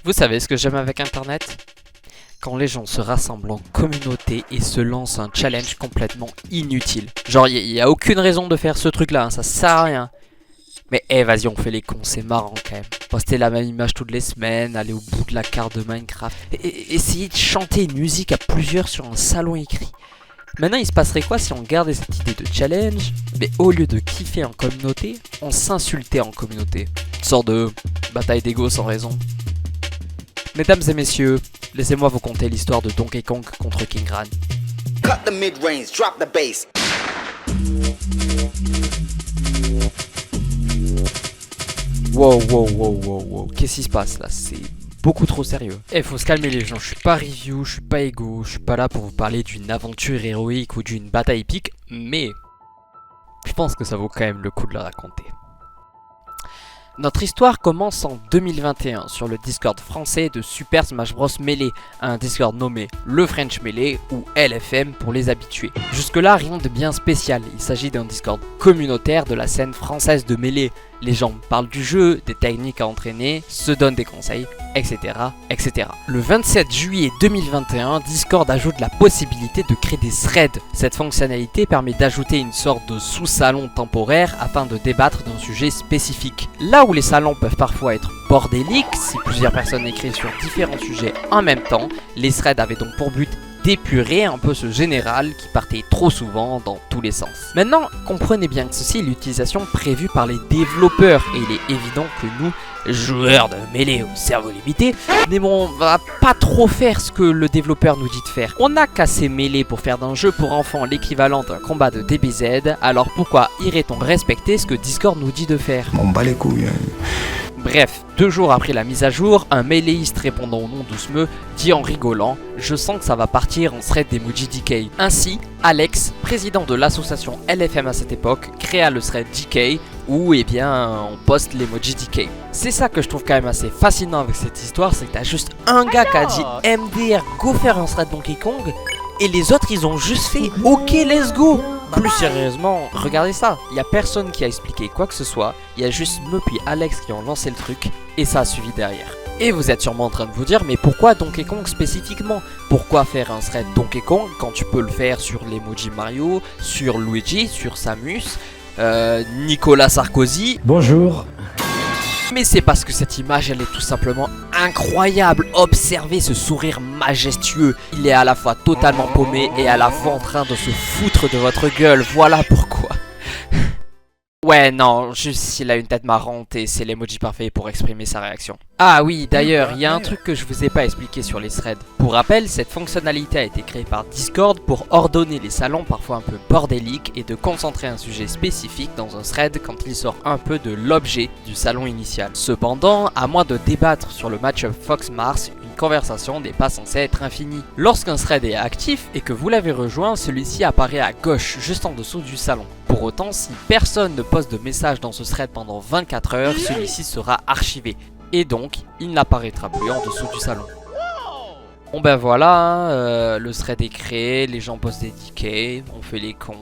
Vous savez ce que j'aime avec internet? Quand les gens se rassemblent en communauté et se lancent un challenge complètement inutile. Genre il y a aucune raison de faire ce truc là, hein, ça sert à rien. Mais vas-y, on fait les cons, c'est marrant quand même. Poster la même image toutes les semaines, aller au bout de la carte de Minecraft. Et essayer de chanter une musique à plusieurs sur un salon écrit. Maintenant, il se passerait quoi si on gardait cette idée de challenge, mais au lieu de kiffer en communauté, on s'insultait en communauté. Une sorte de bataille d'ego sans raison. Mesdames et messieurs, laissez-moi vous conter l'histoire de Donkey Kong contre King Ran. Cut the mid-range, drop the bass. Wow. Qu'est-ce qui se passe là? C'est beaucoup trop sérieux. Faut se calmer les gens, je suis pas review, je suis pas égo, je suis pas là pour vous parler d'une aventure héroïque ou d'une bataille épique, mais je pense que ça vaut quand même le coup de la raconter. Notre histoire commence en 2021 sur le Discord français de Super Smash Bros Melee, un Discord nommé le French Melee ou LFM pour les habitués. Jusque là rien de bien spécial, il s'agit d'un Discord communautaire de la scène française de Melee. Les gens parlent du jeu, des techniques à entraîner, se donnent des conseils, etc. etc. Le 27 juillet 2021, Discord ajoute la possibilité de créer des threads. Cette fonctionnalité permet d'ajouter une sorte de sous-salon temporaire afin de débattre d'un sujet spécifique. Là où les salons peuvent parfois être bordéliques, si plusieurs personnes écrivent sur différents sujets en même temps, les threads avaient donc pour but d'épurer un peu ce général qui partait trop souvent dans tous les sens. Maintenant, comprenez bien que ceci est l'utilisation prévue par les développeurs et il est évident que nous, joueurs de Melee au cerveau limité, on va pas trop faire ce que le développeur nous dit de faire. On a cassé Melee pour faire d'un jeu pour enfants l'équivalent d'un combat de DBZ, alors pourquoi irait-on respecter ce que Discord nous dit de faire? On bat les couilles. Bref, 2 jours après la mise à jour, un méléiste répondant au nom d'Ousmeux dit en rigolant « Je sens que ça va partir en thread d'emoji DK ». Ainsi, Alex, président de l'association LFM à cette époque, créa le thread DK où on poste l'emoji DK. C'est ça que je trouve quand même assez fascinant avec cette histoire, c'est que t'as juste un gars qui a dit « MDR, go faire un thread Donkey Kong » et les autres ils ont juste fait « Ok, let's go ». Plus sérieusement, regardez ça, il n'y a personne qui a expliqué quoi que ce soit, il y a juste Meu puis Alex qui ont lancé le truc, et ça a suivi derrière. Et vous êtes sûrement en train de vous dire, mais pourquoi Donkey Kong spécifiquement? Pourquoi faire un thread Donkey Kong quand tu peux le faire sur l'emoji Mario, sur Luigi, sur Samus, Nicolas Sarkozy? Bonjour. Mais c'est parce que cette image elle est tout simplement incroyable. Observez ce sourire majestueux. Il est à la fois totalement paumé et à la fois en train de se foutre de votre gueule. Voilà pourquoi. Ouais non, juste il a une tête marrante et c'est l'emoji parfait pour exprimer sa réaction. Ah oui, d'ailleurs, il y a un truc que je vous ai pas expliqué sur les threads. Pour rappel, cette fonctionnalité a été créée par Discord pour ordonner les salons parfois un peu bordéliques et de concentrer un sujet spécifique dans un thread quand il sort un peu de l'objet du salon initial. Cependant, à moins de débattre sur le match-up Fox-Mars, une conversation n'est pas censée être infinie. Lorsqu'un thread est actif et que vous l'avez rejoint, celui-ci apparaît à gauche, juste en dessous du salon. Pour autant, si personne ne poste de message dans ce thread pendant 24 heures, celui-ci sera archivé. Et donc, il n'apparaîtra plus en dessous du salon. Bon ben voilà, le thread est créé, les gens postent des DK, on fait les cons.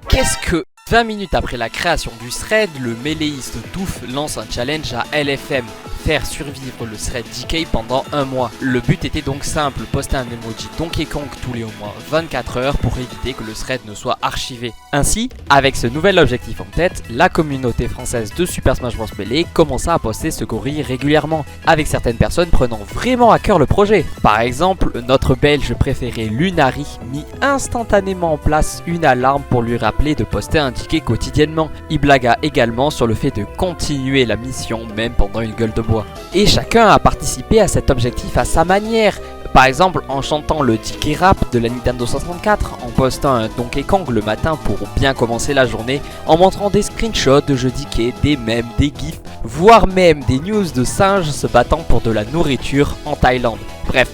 Qu'est-ce que... 20 minutes après la création du thread, le méléiste Douf lance un challenge à LFM. Faire survivre le thread DK pendant 1 mois. Le but était donc simple, poster un emoji Donkey Kong tous les au moins 24 heures pour éviter que le thread ne soit archivé. Ainsi, avec ce nouvel objectif en tête, la communauté française de Super Smash Bros Melee commença à poster ce gorille régulièrement, avec certaines personnes prenant vraiment à cœur le projet. Par exemple, notre belge préféré Lunari mit instantanément en place une alarme pour lui rappeler de poster un DK quotidiennement. Il blagua également sur le fait de continuer la mission même pendant une gueule de bois. Et chacun a participé à cet objectif à sa manière. Par exemple en chantant le DK rap de la Nintendo 64, en postant un Donkey Kong le matin pour bien commencer la journée, en montrant des screenshots de jeux DK, des mèmes, des gifs, voire même des news de singes se battant pour de la nourriture en Thaïlande. Bref,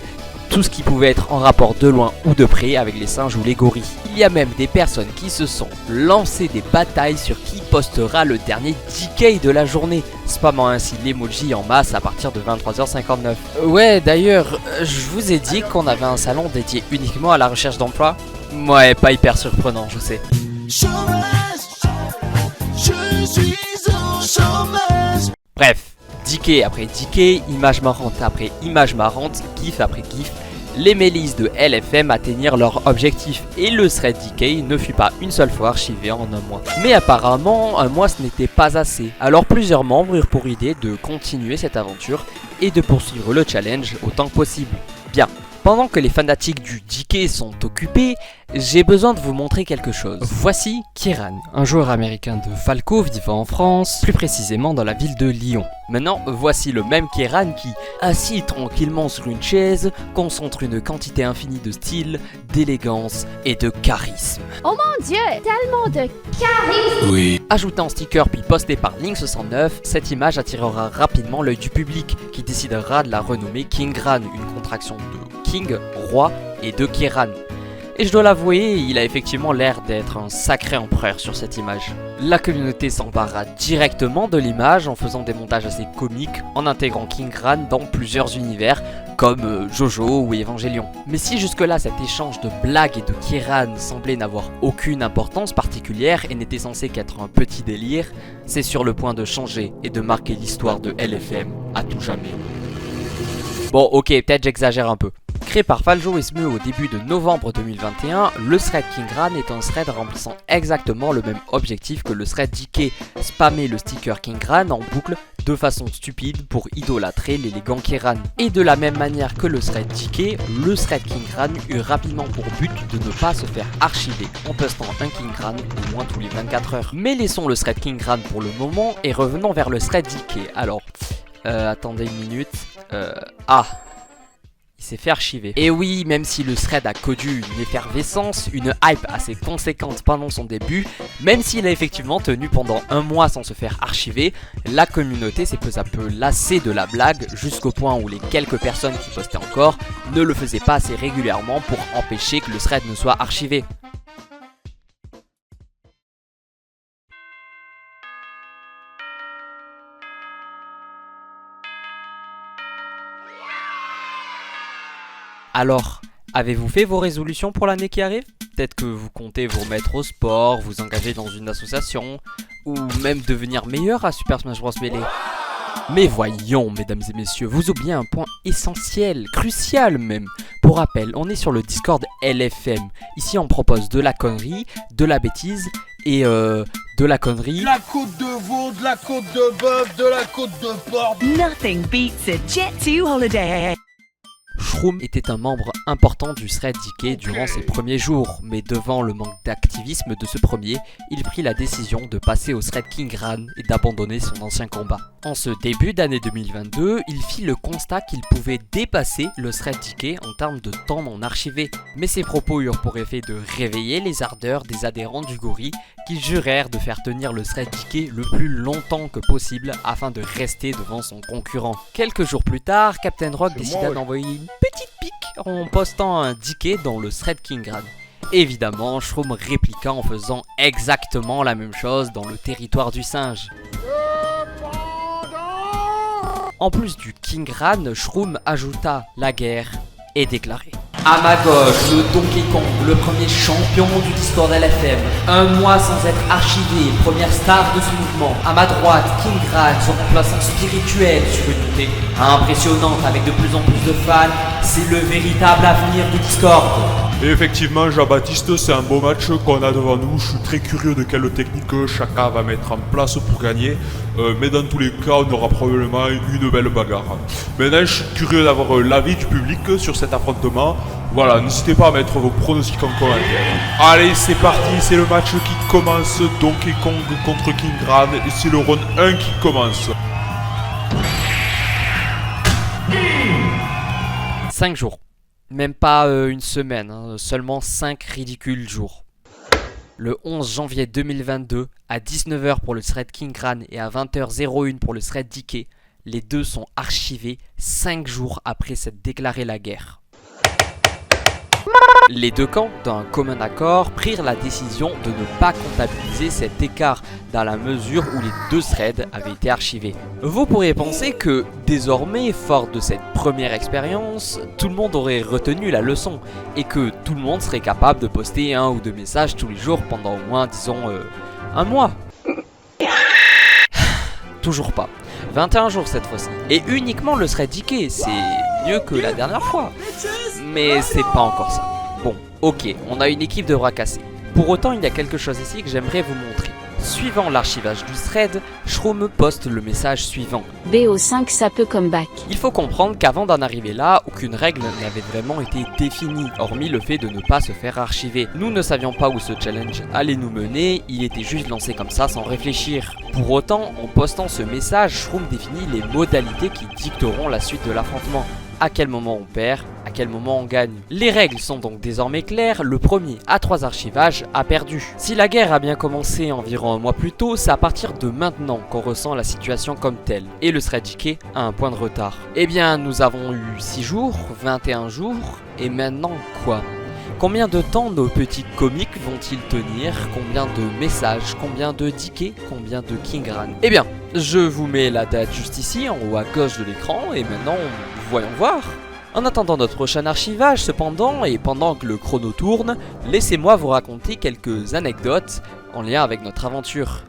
tout ce qui pouvait être en rapport de loin ou de près avec les singes ou les gorilles. Il y a même des personnes qui se sont lancées des batailles sur qui postera le dernier DK de la journée, spammant ainsi l'emoji en masse à partir de 23h59. Ouais, d'ailleurs, je vous ai dit qu'on avait un salon dédié uniquement à la recherche d'emploi. Ouais, pas hyper surprenant, je sais. Bref, DK après DK, image marrante après image marrante, gif après gif, les mélises de LFM atteignirent leur objectif et le thread DK ne fut pas une seule fois archivé en un mois. Mais apparemment, un mois ce n'était pas assez. Alors plusieurs membres eurent pour idée de continuer cette aventure et de poursuivre le challenge autant que possible. Bien. Pendant que les fanatiques du DK sont occupés, j'ai besoin de vous montrer quelque chose. Voici Kieran, un joueur américain de Falco vivant en France, plus précisément dans la ville de Lyon. Maintenant, voici le même Kieran qui, assis tranquillement sur une chaise, concentre une quantité infinie de style, d'élégance et de charisme. Oh mon Dieu, tellement de charisme! Oui. Ajouté en sticker puis posté par Link69, cette image attirera rapidement l'œil du public qui décidera de la renommer Kingran, une contraction de King, roi et de Kieran. Et je dois l'avouer, il a effectivement l'air d'être un sacré empereur sur cette image. La communauté s'emparera directement de l'image en faisant des montages assez comiques, en intégrant Kingran dans plusieurs univers, comme Jojo ou Evangelion. Mais si jusque-là cet échange de blagues et de Kieran semblait n'avoir aucune importance particulière et n'était censé qu'être un petit délire, c'est sur le point de changer et de marquer l'histoire de LFM à tout jamais. Bon ok, peut-être j'exagère un peu. Créé par Faljo et Smeu au début de novembre 2021, le thread Kingran est un thread remplissant exactement le même objectif que le thread DK, spammer le sticker Kingran en boucle de façon stupide pour idolâtrer l'élégant Kieran. Et de la même manière que le thread DK, le thread Kingran eut rapidement pour but de ne pas se faire archiver en postant un Kingran au moins tous les 24 heures. Mais laissons le thread Kingran pour le moment et revenons vers le thread DK. Alors, attendez une minute, il s'est fait archiver. Et oui, même si le thread a connu une effervescence, une hype assez conséquente pendant son début, même s'il a effectivement tenu pendant un mois sans se faire archiver, la communauté s'est peu à peu lassée de la blague jusqu'au point où les quelques personnes qui postaient encore ne le faisaient pas assez régulièrement pour empêcher que le thread ne soit archivé. Alors, avez-vous fait vos résolutions pour l'année qui arrive? Peut-être que vous comptez vous remettre au sport, vous engager dans une association, ou même devenir meilleur à Super Smash Bros Melee. Mais voyons, mesdames et messieurs, vous oubliez un point essentiel, crucial même. Pour rappel, on est sur le Discord LFM. Ici, on propose de la connerie, de la bêtise et de la connerie. De la côte de veau, de la côte de bœuf, de la côte de porc. Nothing beats a Jet2 holiday. Shroom était un membre important du thread DK durant ses premiers jours, mais devant le manque d'activisme de ce premier, il prit la décision de passer au thread Kingran et d'abandonner son ancien combat. En ce début d'année 2022, il fit le constat qu'il pouvait dépasser le thread DK en termes de temps non archivé, mais ses propos eurent pour effet de réveiller les ardeurs des adhérents du gorille qui jurèrent de faire tenir le thread DK le plus longtemps que possible afin de rester devant son concurrent. Quelques jours plus tard, Captain Rock décida d'envoyer une petite pique en postant un DK dans le thread Kingran. Évidemment, Shroom répliqua en faisant exactement la même chose dans le territoire du singe. En plus du Kingran, Shroom ajouta la guerre est déclarée. À ma gauche, le Donkey Kong, le premier champion du Discord LFM. Un mois sans être archivé, première star de ce mouvement. À ma droite, Kingran, son remplaçant spirituel sur une montée impressionnante avec de plus en plus de fans. C'est le véritable avenir du Discord. Et effectivement, Jean-Baptiste, c'est un beau match qu'on a devant nous. Je suis très curieux de quelle technique chacun va mettre en place pour gagner. Mais dans tous les cas, on aura probablement une belle bagarre. Maintenant, je suis curieux d'avoir l'avis du public sur cet affrontement. Voilà, n'hésitez pas à mettre vos pronostics en commentaire. Allez, c'est parti, c'est le match qui commence. Donkey Kong contre Kingran. Et c'est le round 1 qui commence. 5 jours. Même pas une semaine, hein, seulement 5 ridicules jours. Le 11 janvier 2022, à 19h pour le thread Kingran et à 20h01 pour le thread DK, les deux sont archivés 5 jours après s'être déclaré la guerre. Les deux camps, d'un commun accord, prirent la décision de ne pas comptabiliser cet écart dans la mesure où les deux threads avaient été archivés. Vous pourriez penser que, désormais, fort de cette première expérience, tout le monde aurait retenu la leçon et que tout le monde serait capable de poster un ou deux messages tous les jours pendant au moins, disons, un mois. Toujours pas. 21 jours cette fois-ci. Et uniquement le thread DK, c'est mieux que la dernière fois. Mais c'est pas encore ça. Bon, ok, on a une équipe de bras cassés. Pour autant, il y a quelque chose ici que j'aimerais vous montrer. Suivant l'archivage du thread, Shroom poste le message suivant. BO5 ça peut comeback. Il faut comprendre qu'avant d'en arriver là, aucune règle n'avait vraiment été définie, hormis le fait de ne pas se faire archiver. Nous ne savions pas où ce challenge allait nous mener, il était juste lancé comme ça sans réfléchir. Pour autant, en postant ce message, Shroom définit les modalités qui dicteront la suite de l'affrontement. À quel moment on perd, à quel moment on gagne. Les règles sont donc désormais claires, le premier à 3 archivages a perdu. Si la guerre a bien commencé environ un mois plus tôt, c'est à partir de maintenant qu'on ressent la situation comme telle, et le thread DK a un point de retard. Eh bien, nous avons eu 6 jours, 21 jours, et maintenant quoi ? Combien de temps nos petits comiques vont-ils tenir? Combien de messages? Combien de DK? Combien de Kingran? Eh bien, je vous mets la date juste ici, en haut à gauche de l'écran, et maintenant, voyons voir. En attendant notre prochain archivage, cependant, et pendant que le chrono tourne, laissez-moi vous raconter quelques anecdotes en lien avec notre aventure.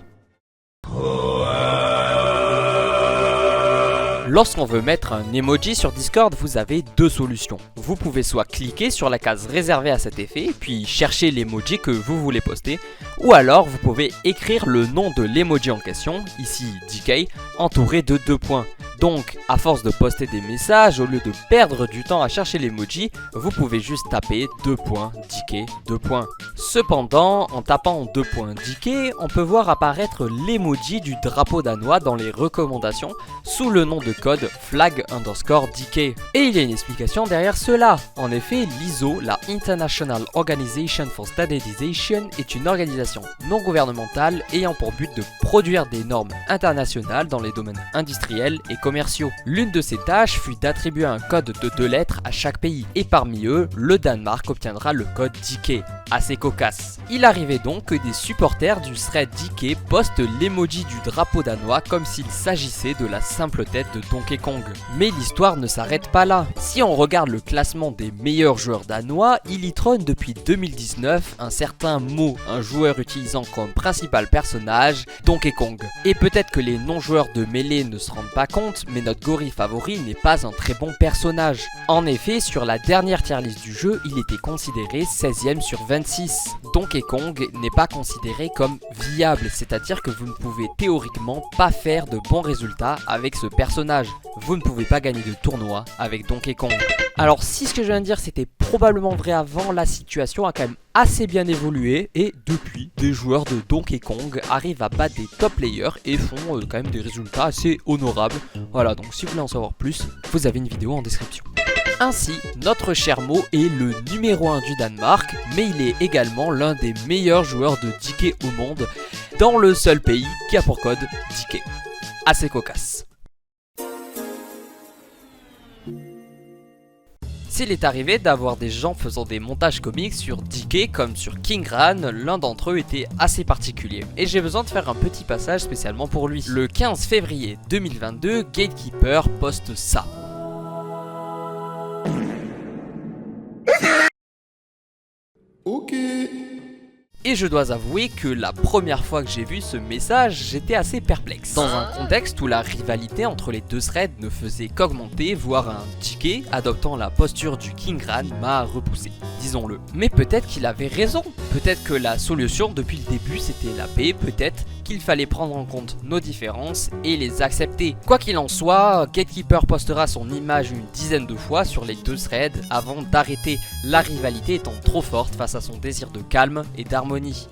Lorsqu'on veut mettre un emoji sur Discord, vous avez deux solutions. Vous pouvez soit cliquer sur la case réservée à cet effet, puis chercher l'emoji que vous voulez poster, ou alors vous pouvez écrire le nom de l'emoji en question, ici DK, entouré de 2 points. Donc, à force de poster des messages, au lieu de perdre du temps à chercher l'emoji, vous pouvez juste taper 2 points DK 2 points. Cependant, en tapant 2 points DK, on peut voir apparaître l'emoji du drapeau danois dans les recommandations sous le nom de code flag_DK. Et il y a une explication derrière cela. En effet, l'ISO, la International Organization for Standardization, est une organisation non gouvernementale ayant pour but de produire des normes internationales dans les domaines industriels et commerciaux. L'une de ses tâches fut d'attribuer un code de 2 lettres à chaque pays, et parmi eux, le Danemark obtiendra le code DK. Assez cocasse. Il arrivait donc que des supporters du thread DK postent l'emoji du drapeau danois comme s'il s'agissait de la simple tête de Donkey Kong. Mais l'histoire ne s'arrête pas là. Si on regarde le classement des meilleurs joueurs danois, il y trône depuis 2019 un certain Mo, un joueur utilisant comme principal personnage Donkey Kong. Et peut-être que les non-joueurs de Melee ne se rendent pas compte, mais notre gorille favori n'est pas un très bon personnage. En effet, sur la dernière tier list du jeu, il était considéré 16ème sur 26. Donkey Kong n'est pas considéré comme viable, c'est-à-dire que vous ne pouvez théoriquement pas faire de bons résultats avec ce personnage. Vous ne pouvez pas gagner de tournoi avec Donkey Kong. Alors si ce que je viens de dire c'était probablement vrai avant, la situation a quand même assez bien évolué et depuis, des joueurs de Donkey Kong arrivent à battre des top players et font quand même des résultats assez honorables. Voilà, donc si vous voulez en savoir plus, vous avez une vidéo en description. Ainsi, notre cher Mo est le numéro 1 du Danemark, mais il est également l'un des meilleurs joueurs de DK au monde, dans le seul pays qui a pour code DK. Assez cocasse. S'il est arrivé d'avoir des gens faisant des montages comiques sur DK comme sur Kingran, l'un d'entre eux était assez particulier. Et j'ai besoin de faire un petit passage spécialement pour lui. Le 15 février 2022, Gatekeeper poste ça. Ok. Et je dois avouer que la première fois que j'ai vu ce message, j'étais assez perplexe. Dans un contexte où la rivalité entre les deux threads ne faisait qu'augmenter, voire un DK adoptant la posture du Kingran m'a repoussé, disons-le. Mais peut-être qu'il avait raison, peut-être que la solution depuis le début c'était la paix, peut-être qu'il fallait prendre en compte nos différences et les accepter. Quoi qu'il en soit, Gatekeeper postera son image une dizaine de fois sur les deux threads avant d'arrêter, la rivalité étant trop forte face à son désir de calme et d'harmonie.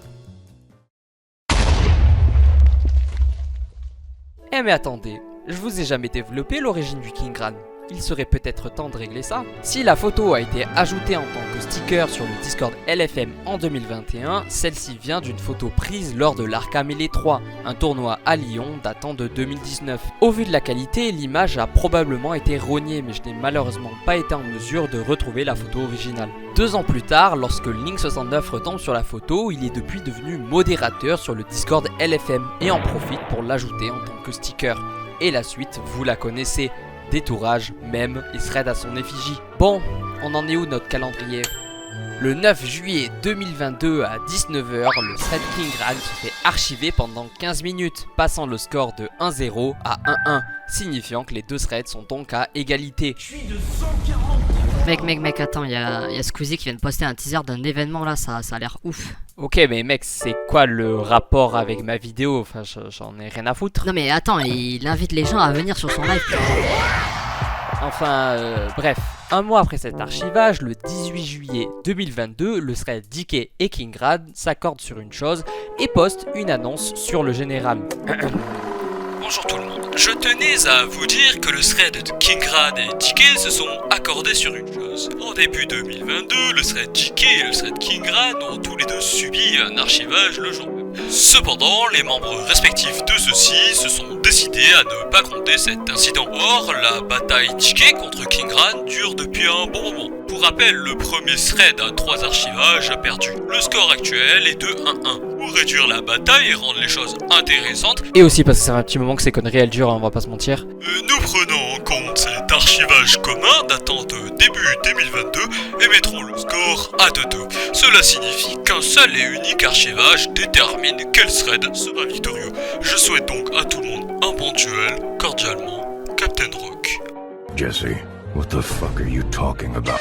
Eh mais attendez, je vous ai jamais développé l'origine du Kingran. Il serait peut-être temps de régler ça. Si la photo a été ajoutée en tant que sticker sur le Discord LFM en 2021, celle-ci vient d'une photo prise lors de l'Arca Melee 3, un tournoi à Lyon datant de 2019. Au vu de la qualité, l'image a probablement été rognée, mais je n'ai malheureusement pas été en mesure de retrouver la photo originale. 2 ans plus tard, lorsque Link69 retombe sur la photo, il est depuis devenu modérateur sur le Discord LFM et en profite pour l'ajouter en tant que sticker. Et la suite, vous la connaissez. Détourage, mème et thread à son effigie. Bon, on en est où notre calendrier? Le 9 juillet 2022 à 19h, le thread Kingrad se fait archiver pendant 15 minutes, passant le score de 1-0 à 1-1, signifiant que les deux threads sont donc à égalité. Mec, attends, il y a Squeezie qui vient de poster un teaser d'un événement là, ça a l'air ouf. Ok, mais mec, c'est quoi le rapport avec ma vidéo? Enfin, j'en ai rien à foutre. Non mais attends, il invite les gens à venir sur son live. Enfin, bref. Un mois après cet archivage, le 18 juillet 2022, le thread DK et Kingrad s'accordent sur une chose et postent une annonce sur le général. Bonjour tout le monde, je tenais à vous dire que le thread de Kingrad et DK se sont accordés sur une chose. En début 2022, le thread DK et le thread Kingrad ont tous les deux subi un archivage le jour même. Cependant, les membres respectifs de ceux-ci se sont décidés à ne pas compter cet incident. Or, la bataille DK contre Kingrad dure depuis un bon moment. Pour rappel, le premier thread à 3 archivages a perdu. Le score actuel est de 1-1. Pour réduire la bataille et rendre les choses intéressantes, Et aussi parce que c'est un petit moment que ces conneries elles durent, hein, on va pas se mentir. nous prenons en compte cet archivage commun datant de début 2022 et mettrons le score à 2-2. Cela signifie qu'un seul et unique archivage détermine quel thread sera victorieux. Je souhaite donc à tout le monde un bon duel. Cordialement, Captain Rock. Jesse, what the fuck are you talking about?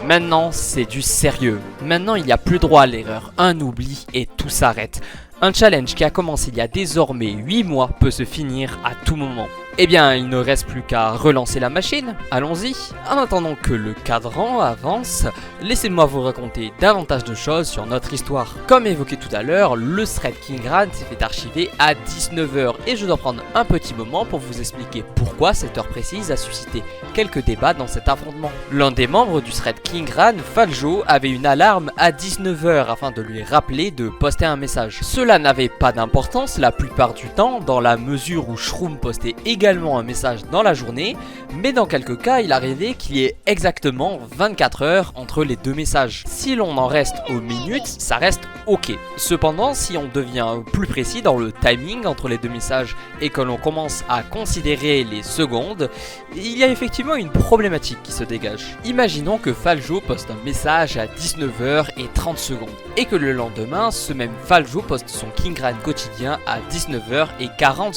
Maintenant, c'est du sérieux. Maintenant, il n'y a plus droit à l'erreur. Un oubli et tout s'arrête. Un challenge qui a commencé il y a désormais 8 mois peut se finir à tout moment. Eh bien, il ne reste plus qu'à relancer la machine. Allons-y. En attendant que le cadran avance, laissez-moi vous raconter davantage de choses sur notre histoire. Comme évoqué tout à l'heure, le thread Kingrad s'est fait archiver à 19h et je dois prendre un petit moment pour vous expliquer pourquoi cette heure précise a suscité quelques débats dans cet affrontement. L'un des membres du thread Kingrad, Faljo, avait une alarme à 19h afin de lui rappeler de poster un message. Cela n'avait pas d'importance la plupart du temps dans la mesure où Shroom postait également un message dans la journée, mais dans quelques cas il arrivait qu'il y ait exactement 24 heures entre les deux messages. Si l'on en reste aux minutes, ça reste ok. Cependant, si on devient plus précis dans le timing entre les deux messages et que l'on commence à considérer les secondes, il y a effectivement une problématique qui se dégage. Imaginons que Faljo poste un message à 19h30 et que le lendemain, ce même Faljo poste son Kingrad quotidien à 19h40.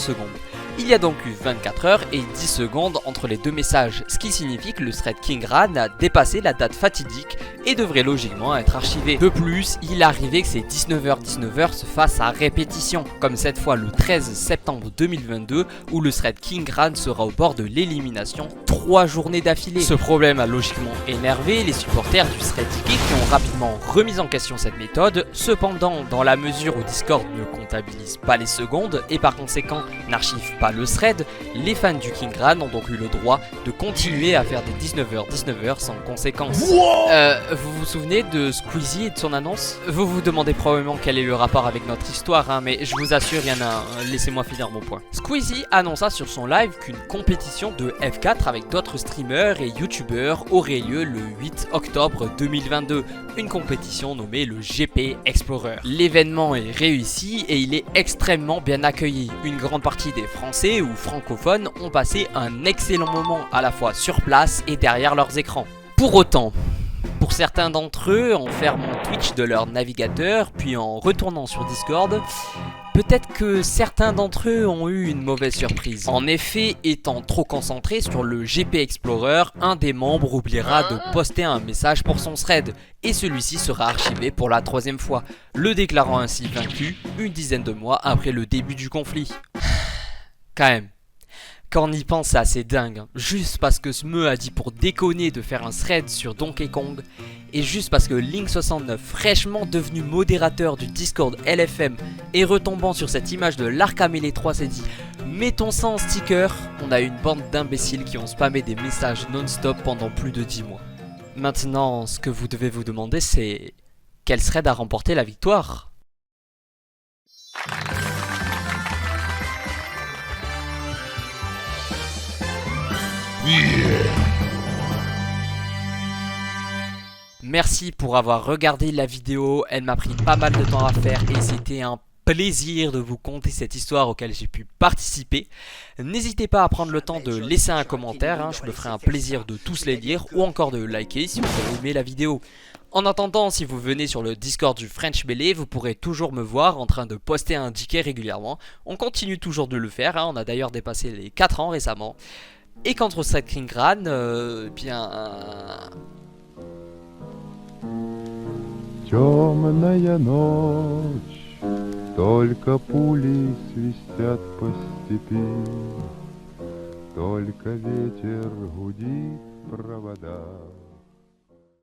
Il y a donc eu 24 heures et 10 secondes entre les deux messages, ce qui signifie que le thread Kingrad a dépassé la date fatidique et devrait logiquement être archivé. De plus, il arrivait que ces 19h se fassent à répétition, comme cette fois le 13 septembre 2022 où le thread Kingrad sera au bord de l'élimination 3 journées d'affilée. Ce problème a logiquement énervé les supporters du thread DK qui ont rapidement remis en question cette méthode. Cependant, dans la mesure où Discord ne comptabilise pas les secondes et par conséquent n'archive pas le thread, les fans du Kingrad ont donc eu le droit de continuer à faire des 19h sans conséquence. Vous vous souvenez de Squeezie et de son annonce? Vous vous demandez probablement quel est le rapport avec notre histoire, hein, mais je vous assure, il y en a un. Laissez-moi finir mon point. Squeezie annonça sur son live qu'une compétition de F4 avec d'autres streamers et youtubeurs aurait lieu le 8 octobre 2022, une compétition nommée le GP Explorer. L'événement est réussi et il est extrêmement bien accueilli. Une grande partie des Français ou francophones ont passé un excellent moment à la fois sur place et derrière leurs écrans. Pour autant, pour certains d'entre eux, en fermant Twitch de leur navigateur puis en retournant sur Discord, peut-être que certains d'entre eux ont eu une mauvaise surprise. En effet, étant trop concentré sur le GP Explorer, un des membres oubliera de poster un message pour son thread et celui-ci sera archivé pour la 3e fois, le déclarant ainsi vaincu une dizaine de mois après le début du conflit. Quand même, quand on y pense, c'est assez dingue. Hein. Juste parce que Sme a dit pour déconner de faire un thread sur Donkey Kong, et juste parce que Link69, fraîchement devenu modérateur du Discord LFM, et retombant sur cette image de l'Arcamélé 3 s'est dit « Mettons ça en sticker », on a une bande d'imbéciles qui ont spammé des messages non-stop pendant plus de 10 mois. Maintenant, ce que vous devez vous demander, c'est quel thread a remporté la victoire ? Merci pour avoir regardé la vidéo, elle m'a pris pas mal de temps à faire et c'était un plaisir de vous conter cette histoire auquel j'ai pu participer. N'hésitez pas à prendre le temps de laisser un commentaire, hein, je me ferai un plaisir de tous les lire ou encore de liker si vous avez aimé la vidéo. En attendant, si vous venez sur le Discord du French Melee, vous pourrez toujours me voir en train de poster un DK régulièrement. On continue toujours de le faire, hein. On a d'ailleurs dépassé les 4 ans récemment. Et contre Kingrad, bien... Темная ночь, только пули свистят по степи, только ветер гудит провода.